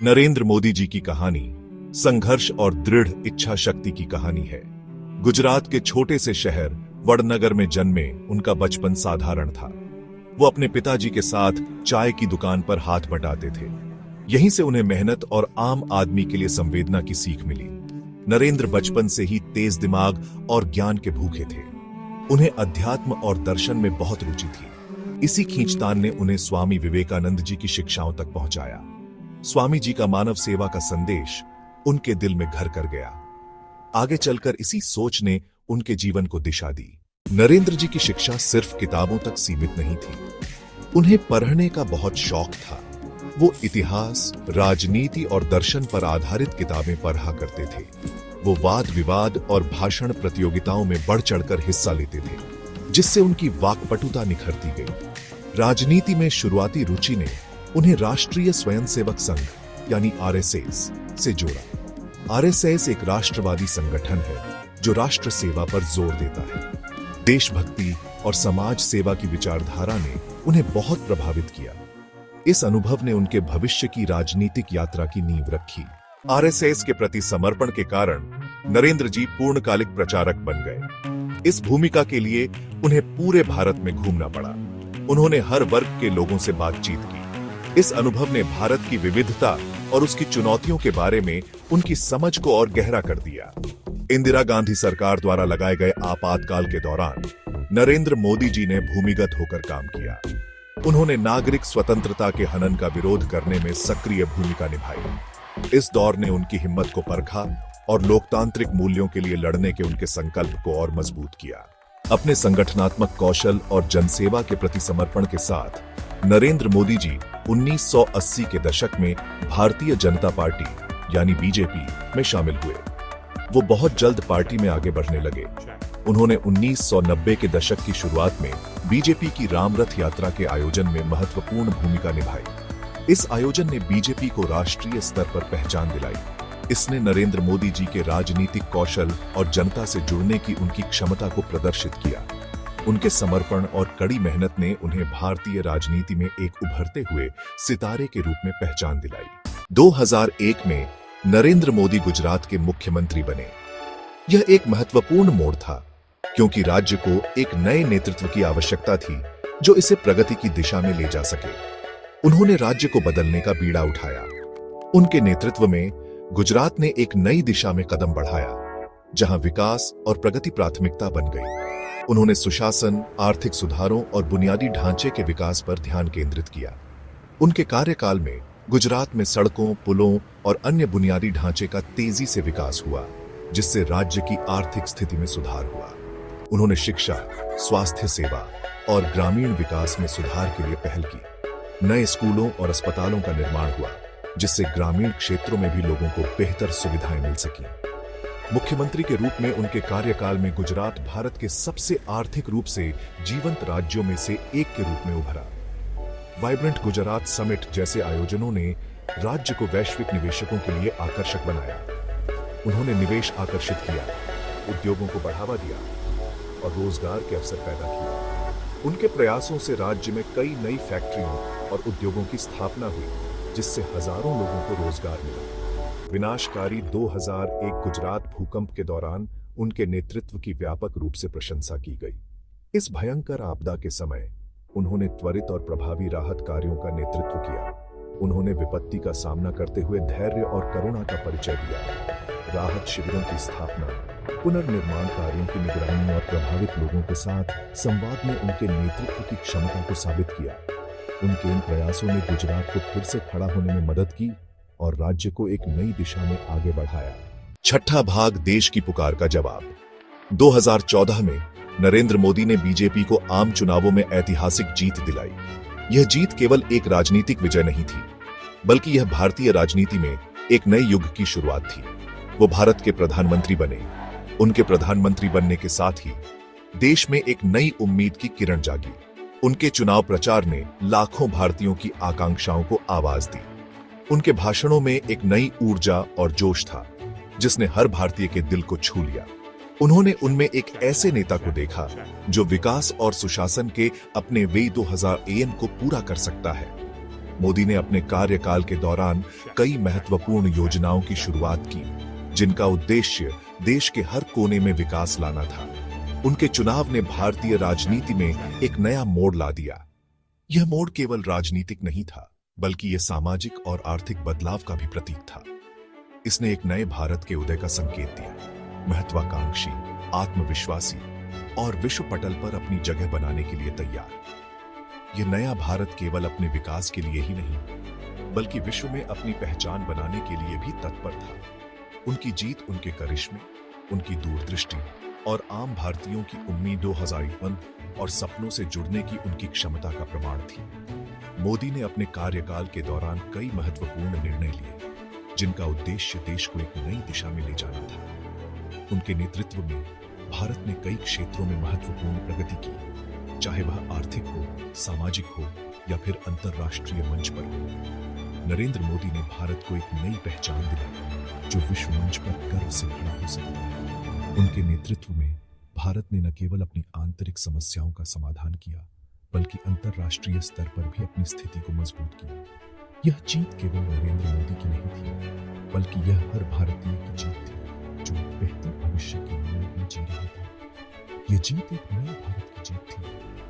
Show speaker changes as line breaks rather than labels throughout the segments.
नरेंद्र मोदी जी की कहानी संघर्ष और दृढ़ इच्छा शक्ति की कहानी है। गुजरात के छोटे से शहर वडनगर में जन्मे उनका बचपन साधारण था। वो अपने पिताजी के साथ चाय की दुकान पर हाथ बटाते थे। यहीं से उन्हें मेहनत और आम आदमी के लिए संवेदना की सीख मिली। नरेंद्र बचपन से ही तेज दिमाग और ज्ञान के भूखे थे। उन्हें अध्यात्म और दर्शन में बहुत रुचि थी। इसी खींचतान ने उन्हें स्वामी विवेकानंद जी की शिक्षाओं तक पहुंचाया। स्वामी जी का मानव सेवा का संदेश उनके दिल में घर कर गया। आगे चलकर इसी सोच ने उनके जीवन को दिशा दी। नरेंद्र जी की शिक्षा सिर्फ किताबों तक सीमित नहीं थी। उन्हें पढ़ने का बहुत शौक था। वो इतिहास, राजनीति और दर्शन पर आधारित किताबें पढ़ा करते थे। वो वाद विवाद और भाषण प्रतियोगिताओं में बढ़ चढ़कर हिस्सा लेते थे, जिससे उनकी वाक्पटुता निखरती गई। राजनीति में शुरुआती रुचि ने उन्हें राष्ट्रीय स्वयंसेवक संघ यानी आरएसएस से जोड़ा। आरएसएस एक राष्ट्रवादी संगठन है जो राष्ट्र सेवा पर जोर देता है। देशभक्ति और समाज सेवा की विचारधारा ने उन्हें बहुत प्रभावित किया। इस अनुभव ने उनके भविष्य की राजनीतिक यात्रा की नींव रखी। आरएसएस के प्रति समर्पण के कारण नरेंद्र जी पूर्णकालिक प्रचारक बन गए। इस भूमिका के लिए उन्हें पूरे भारत में घूमना पड़ा। उन्होंने हर वर्ग के लोगों से बातचीत की। इस अनुभव ने भारत की विविधता और उसकी चुनौतियों के बारे में उनकी समझ को और गहरा कर दिया। इंदिरा गांधी सरकार द्वारा लगाए गए आपातकाल के दौरान नरेंद्र मोदी जी ने भूमिगत होकर काम किया। उन्होंने नागरिक स्वतंत्रता के हनन का विरोध करने में सक्रिय भूमिका निभाई। इस दौर ने उनकी हिम्मत को परखा और लोकतांत्रिक मूल्यों के लिए लड़ने के उनके संकल्प को और मजबूत किया। अपने संगठनात्मक कौशल और जनसेवा के प्रति समर्पण के साथ नरेंद्र मोदी जी 1980 के दशक में भारतीय जनता पार्टी यानी बीजेपी में शामिल हुए। वो बहुत जल्द पार्टी में आगे बढ़ने लगे। उन्होंने 1990 के दशक की शुरुआत में बीजेपी की राम रथ यात्रा के आयोजन में महत्वपूर्ण भूमिका निभाई। इस आयोजन ने बीजेपी को राष्ट्रीय स्तर पर पहचान दिलाई। इसने नरेंद्र मोदी जी के राजनीतिक कौशल और जनता से जुड़ने की उनकी क्षमता को प्रदर्शित किया। उनके समर्पण और कड़ी मेहनत ने उन्हें भारतीय राजनीति में एक उभरते हुए सितारे के रूप में पहचान दिलाई। 2001 में नरेंद्र मोदी गुजरात के मुख्यमंत्री बने। यह एक महत्वपूर्ण मोड़ था, क्योंकि राज्य को एक नए नेतृत्व की आवश्यकता थी जो इसे प्रगति की दिशा में ले जा सके। उन्होंने राज्य को बदलने का बीड़ा उठाया। उनके नेतृत्व में गुजरात ने एक नई दिशा में कदम बढ़ाया, जहां विकास और प्रगति प्राथमिकता बन गई। उन्होंने सुशासन, आर्थिक सुधारों और बुनियादी ढांचे के विकास पर ध्यान केंद्रित किया। उनके कार्यकाल में गुजरात में सड़कों, पुलों और अन्य बुनियादी ढांचे का तेजी से विकास हुआ, जिससे राज्य की आर्थिक स्थिति में सुधार हुआ। उन्होंने शिक्षा, स्वास्थ्य सेवा और ग्रामीण विकास में सुधार के लिए पहल की। नए स्कूलों और अस्पतालों का निर्माण हुआ, जिससे ग्रामीण क्षेत्रों में भी लोगों को बेहतर सुविधाएं मिल सकी। मुख्यमंत्री के रूप में उनके कार्यकाल में गुजरात भारत के सबसे आर्थिक रूप से जीवंत राज्यों में से एक के रूप में उभरा। वाइब्रेंट गुजरात समिट जैसे आयोजनों ने राज्य को वैश्विक निवेशकों के लिए आकर्षक बनाया। उन्होंने निवेश आकर्षित किया, उद्योगों को बढ़ावा दिया और रोजगार के अवसर पैदा किए। उनके प्रयासों से राज्य में कई नई फैक्ट्रियों और उद्योगों की स्थापना हुई, जिससे हजारों लोगों को रोजगार मिला। विनाशकारी 2001 गुजरात भूकंप के दौरान उनके नेतृत्व की व्यापक रूप से प्रशंसा की गई। इस भयंकर आपदा के समय उन्होंने त्वरित और प्रभावी राहत कार्यों का नेतृत्व किया। उन्होंने विपत्ति का सामना करते हुए धैर्य और करुणा का परिचय दिया। राहत शिविरों की स्थापना, पुनर्निर्माण कार्यों की निगरानी और प्रभावित लोगों के साथ संवाद में उनके नेतृत्व की क्षमता को साबित किया। उनके इन प्रयासों ने गुजरात को फिर से खड़ा होने में मदद की और राज्य को एक नई दिशा में आगे बढ़ाया। छठा भाग, देश की पुकार का जवाब। 2014 में नरेंद्र मोदी ने बीजेपी को आम चुनावों में ऐतिहासिक जीत दिलाई। यह जीत केवल एक राजनीतिक विजय नहीं थी, बल्कि यह भारतीय राजनीति में एक नए युग की शुरुआत थी। वो भारत के प्रधानमंत्री बने। उनके प्रधानमंत्री बनने के साथ ही देश में एक नई उम्मीद की किरण जागी। उनके चुनाव प्रचार ने लाखों भारतीयों की आकांक्षाओं को आवाज दी। उनके भाषणों में एक नई ऊर्जा और जोश था, जिसने हर भारतीय के दिल को छू लिया। उन्होंने उनमें एक ऐसे नेता को देखा जो विकास और सुशासन के अपने वे 2000 एम को पूरा कर सकता है। मोदी ने अपने कार्यकाल के दौरान कई महत्वपूर्ण योजनाओं की शुरुआत की, जिनका उद्देश्य देश के हर कोने में विकास लाना था। उनके चुनाव ने भारतीय राजनीति में एक नया मोड़ ला दिया। यह मोड़ केवल राजनीतिक नहीं था, बल्कि यह सामाजिक और आर्थिक बदलाव का भी प्रतीक था। इसने एक नए भारत के उदय का संकेत दिया, महत्वाकांक्षी, आत्मविश्वासी और विश्व पटल पर अपनी जगह बनाने के लिए तैयार। यह नया भारत केवल अपने विकास के लिए ही नहीं, बल्कि विश्व में अपनी पहचान बनाने के लिए भी तत्पर था। उनकी जीत उनके करिश्मे, उनकी दूरदृष्टि और आम भारतीयों की उम्मीदों, हजारीपन और सपनों से जुड़ने की उनकी क्षमता का प्रमाण थी। मोदी ने अपने कार्यकाल के दौरान कई महत्वपूर्ण निर्णय लिए, जिनका उद्देश्य देश को एक नई दिशा में ले जाना था। उनके नेतृत्व में भारत ने कई क्षेत्रों में महत्वपूर्ण प्रगति की, चाहे वह आर्थिक हो, सामाजिक हो या फिर अंतर्राष्ट्रीय मंच पर हो। नरेंद्र मोदी ने भारत को एक नई पहचान दिलाई, जो विश्व मंच पर गर्व से खड़ा हो सके। उनके नेतृत्व में भारत ने न केवल अपनी आंतरिक समस्याओं का समाधान किया, बल्कि अंतर्राष्ट्रीय स्तर पर भी अपनी स्थिति को मजबूत किया। यह जीत केवल नरेंद्र मोदी की नहीं थी, बल्कि यह हर भारतीय की जीत थी, जो बेहतर भविष्य की उम्मीद में जी रहा था। यह जीत एक नए भारत की जीत थी,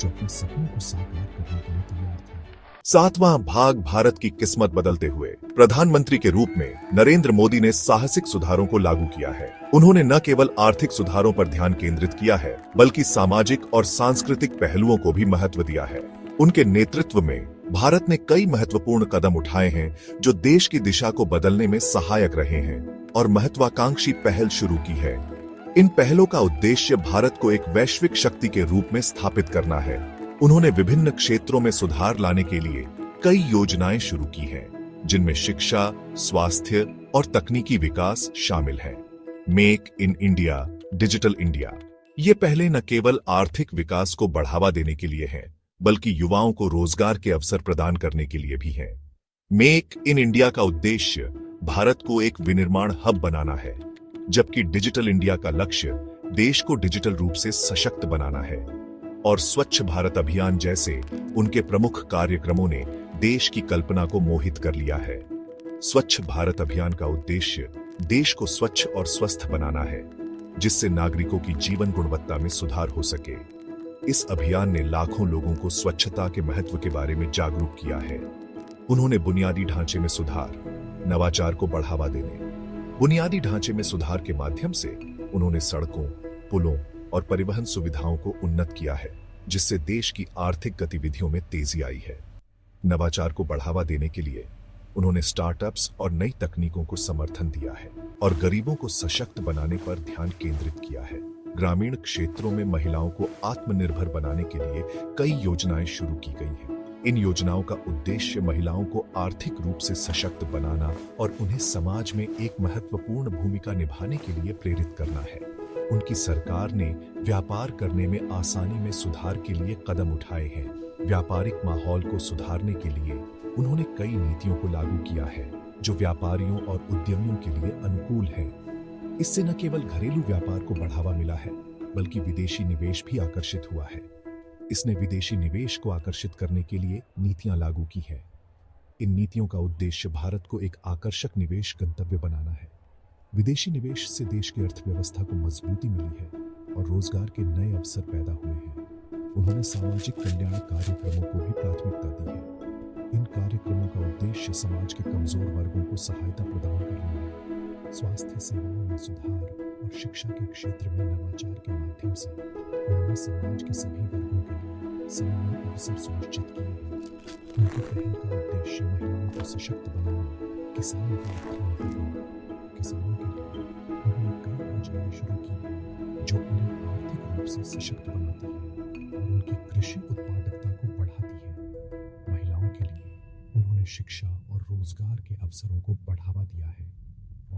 जो अपने सपनों को साकार करने के लिए तैयार था। 7वां भाग भारत की किस्मत बदलते हुए प्रधानमंत्री के रूप में नरेंद्र मोदी ने साहसिक सुधारों को लागू किया है। उन्होंने न केवल आर्थिक सुधारों पर ध्यान केंद्रित किया है, बल्कि सामाजिक और सांस्कृतिक पहलुओं को भी महत्व दिया है। उनके नेतृत्व में भारत ने कई महत्वपूर्ण कदम उठाए हैं, जो देश की दिशा को बदलने में सहायक रहे हैं और महत्वाकांक्षी पहल शुरू की है। इन पहलों का उद्देश्य भारत को एक वैश्विक शक्ति के रूप में स्थापित करना है। उन्होंने विभिन्न क्षेत्रों में सुधार लाने के लिए कई योजनाएं शुरू की हैं, जिनमें शिक्षा, स्वास्थ्य और तकनीकी विकास शामिल है। Make in India, digital India, ये पहले न केवल आर्थिक विकास को बढ़ावा देने के लिए हैं, बल्कि युवाओं को रोजगार के अवसर प्रदान करने के लिए भी है। मेक इन इंडिया का उद्देश्य भारत को एक विनिर्माण हब बनाना है, जबकि डिजिटल इंडिया का लक्ष्य देश को डिजिटल रूप से सशक्त बनाना है। और स्वच्छ भारत अभियान जैसे उनके प्रमुख कार्यक्रमों ने देश की कल्पना को मोहित कर लिया है। स्वच्छ भारत अभियान का उद्देश्य देश को स्वच्छ और स्वस्थ बनाना है, जिससे नागरिकों की जीवन गुणवत्ता में सुधार हो सके। इस अभियान ने लाखों लोगों को स्वच्छता के महत्व के बारे में जागरूक किया है। उन्होंने बुनियादी ढांचे में सुधार, नवाचार को बढ़ावा देने, बुनियादी ढांचे में सुधार के माध्यम से उन्होंने सड़कों, पुलों और परिवहन सुविधाओं को उन्नत किया है, जिससे देश की आर्थिक गतिविधियों में तेजी आई है। नवाचार को बढ़ावा देने के लिए उन्होंने स्टार्टअप्स और नई तकनीकों को समर्थन दिया है और गरीबों को सशक्त बनाने पर ध्यान केंद्रित किया है। ग्रामीण क्षेत्रों में महिलाओं को आत्मनिर्भर बनाने के लिए कई योजनाएं शुरू की गई हैं। इन योजनाओं का उद्देश्य महिलाओं को आर्थिक रूप से सशक्त बनाना और उन्हें समाज में एक महत्वपूर्ण भूमिका निभाने के लिए प्रेरित करना है। उनकी सरकार ने व्यापार करने में आसानी में सुधार के लिए कदम उठाए हैं। व्यापारिक माहौल को सुधारने के लिए उन्होंने कई नीतियों को लागू किया है, जो व्यापारियों और उद्यमियों के लिए अनुकूल है। इससे न केवल घरेलू व्यापार को बढ़ावा मिला है, बल्कि विदेशी निवेश भी आकर्षित हुआ है। इसने विदेशी निवेश को आकर्षित करने के लिए नीतियां लागू की हैं। इन नीतियों का उद्देश्य भारत को एक आकर्षक निवेश गंतव्य बनाना है। विदेशी निवेश से देश की अर्थव्यवस्था को मजबूती मिली है और रोजगार के नए अवसर पैदा हुए हैं। उन्होंने सामाजिक कल्याण कार्यक्रमों को भी प्राथमिकता दी है। इन कार्यक्रमों का उद्देश्य समाज के कमजोर वर्गों को सहायता प्रदान करना है। स्वास्थ्य सेवाओं में सुधार और शिक्षा के क्षेत्र में नवाचार के माध्यम से उन्होंने समाज के सभी वर्गों के लिए समान अवसर सुनिश्चित किए हैं। उनकी पहल का उद्देश्य महिलाओं को सशक्त बनाना, किसानों का उत्थान करना। किसानों के लिए उन्होंने कई योजनाएं शुरू की, जो उन्हें आर्थिक रूप से सशक्त बनाती है और उनकी कृषि उत्पादकता को बढ़ाती है। महिलाओं के लिए उन्होंने शिक्षा और रोजगार के अवसरों को बढ़ावा दिया है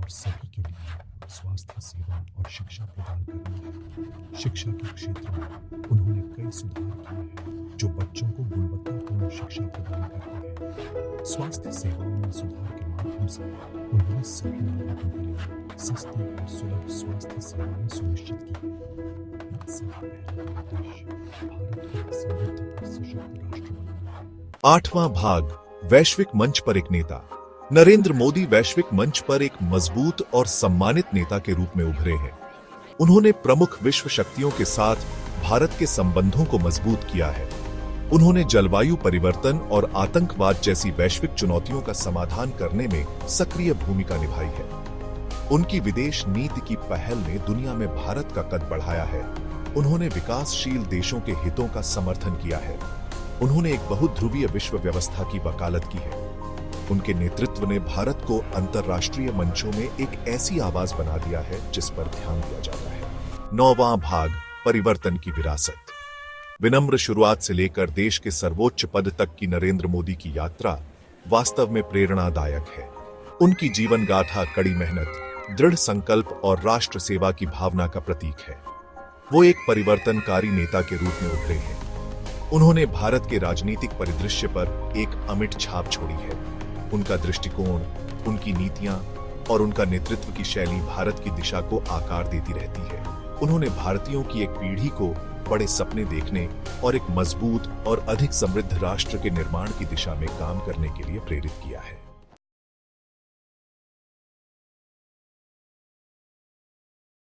और सभी के लिए स्वास्थ्य सेवा और शिक्षा प्रदान करना है। शिक्षा के क्षेत्र में उन्होंने कई सुधार किए हैं, जो बच्चों को गुणवत्तापूर्ण शिक्षा प्रदान करते हैं। स्वास्थ्य सेवाओं में सुधार के माध्यम से उन्होंने सभी नागरिकों के लिए सस्ती और सुलभ स्वास्थ्य सेवाएं सुनिश्चित की हैं। इन सभी पहलों का उद्देश्य भारत को एक समृद्ध और सशक्त राष्ट्र बनाना है। 8वां भाग वैश्विक मंच पर एक नेता। नरेंद्र मोदी वैश्विक मंच पर एक मजबूत और सम्मानित नेता के रूप में उभरे हैं। उन्होंने प्रमुख विश्व शक्तियों के साथ भारत के संबंधों को मजबूत किया है। उन्होंने जलवायु परिवर्तन और आतंकवाद जैसी वैश्विक चुनौतियों का समाधान करने में सक्रिय भूमिका निभाई है। उनकी विदेश नीति की पहल ने दुनिया में भारत का कद बढ़ाया है। उन्होंने विकासशील देशों के हितों का समर्थन किया है। उन्होंने एक बहुध्रुवीय विश्व व्यवस्था की वकालत की है। उनके नेतृत्व ने भारत को अंतर्राष्ट्रीय मंचों में एक ऐसी आवाज बना दिया है जिस पर ध्यान दिया जाता है। 9वां भाग, परिवर्तन की विरासत। विनम्र शुरुआत से लेकर देश के सर्वोच्च पद तक की नरेंद्र मोदी की यात्रा वास्तव में प्रेरणादायक है। उनकी जीवन गाथा कड़ी मेहनत, दृढ़ संकल्प और राष्ट्र सेवा की भावना का प्रतीक है। वो एक परिवर्तनकारी नेता के रूप में उभरे हैं। उन्होंने भारत के राजनीतिक परिदृश्य पर एक अमिट छाप छोड़ी है। उनका दृष्टिकोण, उनकी नीतियां और उनका नेतृत्व की शैली भारत की दिशा को आकार देती रहती है। उन्होंने भारतीयों की एक पीढ़ी को बड़े सपने देखने और एक मजबूत और अधिक समृद्ध राष्ट्र के निर्माण की दिशा में काम करने के लिए प्रेरित किया है।